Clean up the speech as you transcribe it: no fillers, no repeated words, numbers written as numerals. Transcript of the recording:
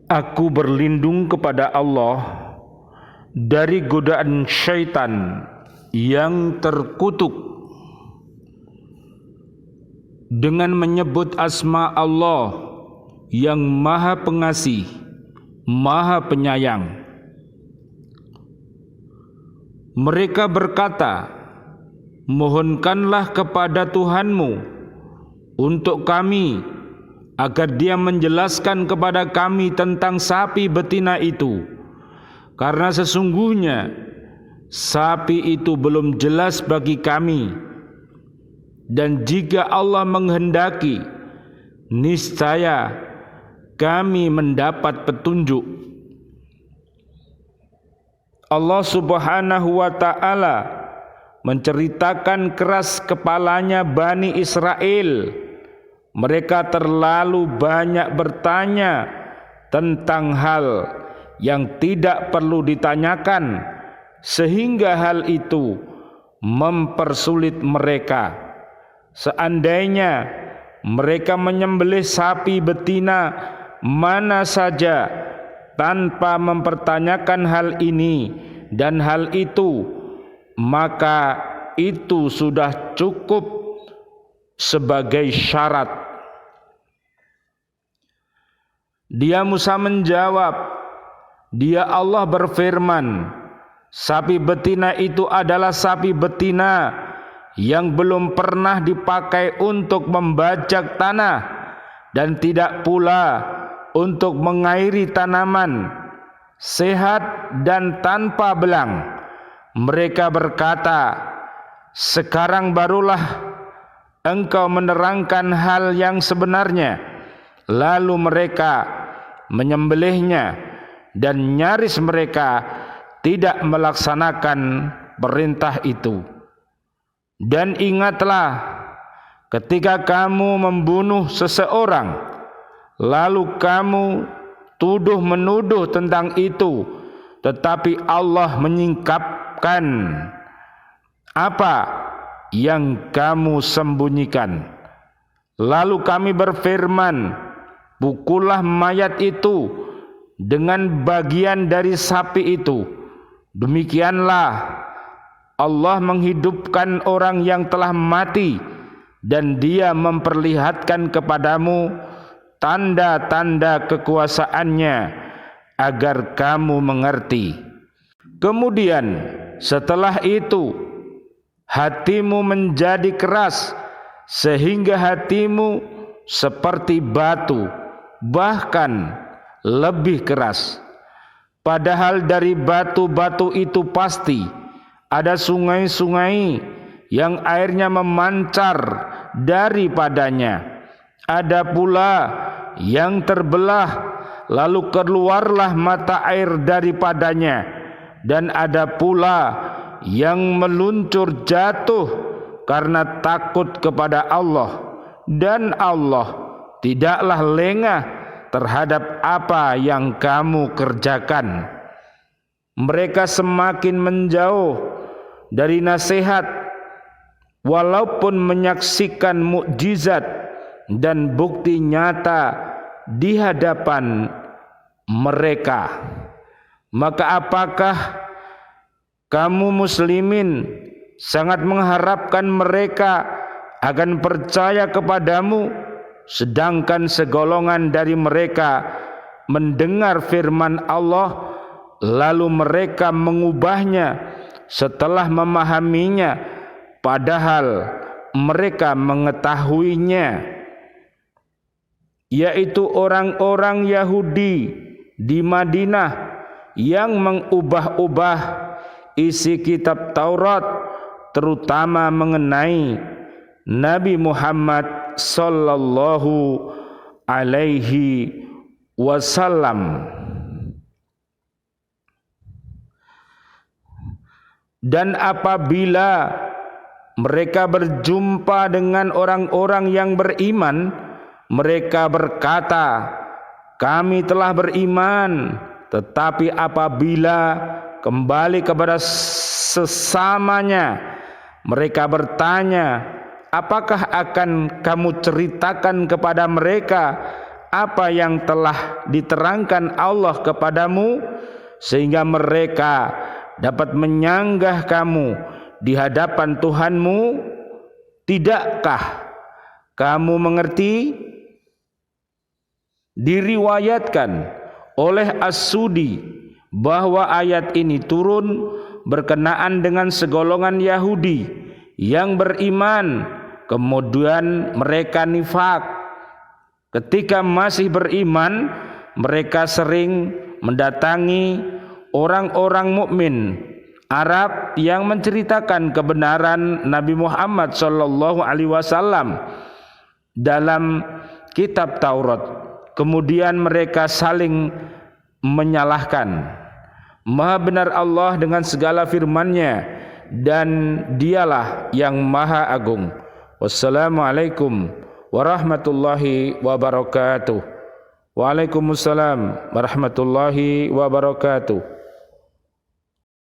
Aku berlindung kepada Allah dari godaan syaitan yang terkutuk dengan menyebut asma Allah yang Maha Pengasih, Maha Penyayang. Mereka berkata, mohonkanlah kepada Tuhanmu untuk kami agar Dia menjelaskan kepada kami tentang sapi betina itu, karena sesungguhnya sapi itu belum jelas bagi kami, dan jika Allah menghendaki, niscaya kami mendapat petunjuk. Allah Subhanahu wa ta'ala menceritakan keras kepalanya Bani Israel. Mereka terlalu banyak bertanya tentang hal yang tidak perlu ditanyakan, sehingga hal itu mempersulit mereka. Seandainya mereka menyembelih sapi betina mana saja tanpa mempertanyakan hal ini dan hal itu, maka itu sudah cukup sebagai syarat. Dia Musa menjawab, dia Allah berfirman, sapi betina itu adalah sapi betina yang belum pernah dipakai untuk membajak tanah dan tidak pula untuk mengairi tanaman, sehat dan tanpa belang. Mereka berkata, sekarang barulah engkau menerangkan hal yang sebenarnya. Lalu mereka menyembelihnya dan nyaris mereka tidak melaksanakan perintah itu. Dan ingatlah ketika kamu membunuh seseorang, lalu kamu tuduh menuduh tentang itu, tetapi Allah menyingkapkan apa yang kamu sembunyikan. Lalu kami berfirman, pukullah mayat itu dengan bagian dari sapi itu. Demikianlah Allah menghidupkan orang yang telah mati, dan Dia memperlihatkan kepadamu tanda-tanda kekuasaannya agar kamu mengerti. Kemudian setelah itu hatimu menjadi keras sehingga hatimu seperti batu, bahkan lebih keras. Padahal dari batu-batu itu pasti ada sungai-sungai yang airnya memancar daripadanya. Ada pula yang terbelah lalu keluarlah mata air daripadanya, dan ada pula yang meluncur jatuh karena takut kepada Allah, dan Allah tidaklah lengah terhadap apa yang kamu kerjakan. Mereka semakin menjauh dari nasihat walaupun menyaksikan mukjizat dan bukti nyata di hadapan mereka. Maka apakah kamu muslimin sangat mengharapkan mereka akan percaya kepadamu, sedangkan segolongan dari mereka mendengar firman Allah lalu mereka mengubahnya setelah memahaminya, padahal mereka mengetahuinya, yaitu orang-orang Yahudi di Madinah yang mengubah-ubah isi kitab Taurat, terutama mengenai Nabi Muhammad sallallahu alaihi wasallam. Dan apabila mereka berjumpa dengan orang-orang yang beriman, mereka berkata, kami telah beriman. Tetapi apabila kembali kepada sesamanya, mereka bertanya, apakah akan kamu ceritakan kepada mereka apa yang telah diterangkan Allah kepadamu sehingga mereka dapat menyanggah kamu di hadapan Tuhanmu? Tidakkah kamu mengerti? Diriwayatkan oleh As-Sudi bahwa ayat ini turun berkenaan dengan segolongan Yahudi yang beriman kemudian mereka nifak. Ketika masih beriman, mereka sering mendatangi orang-orang mukmin Arab yang menceritakan kebenaran Nabi Muhammad sallallahu alaihi wasallam dalam kitab Taurat. Kemudian mereka saling menyalahkan. Maha benar Allah dengan segala firman-Nya dan Dialah yang Maha Agung. Wassalamualaikum warahmatullahi wabarakatuh. Waalaikumsalam warahmatullahi wabarakatuh.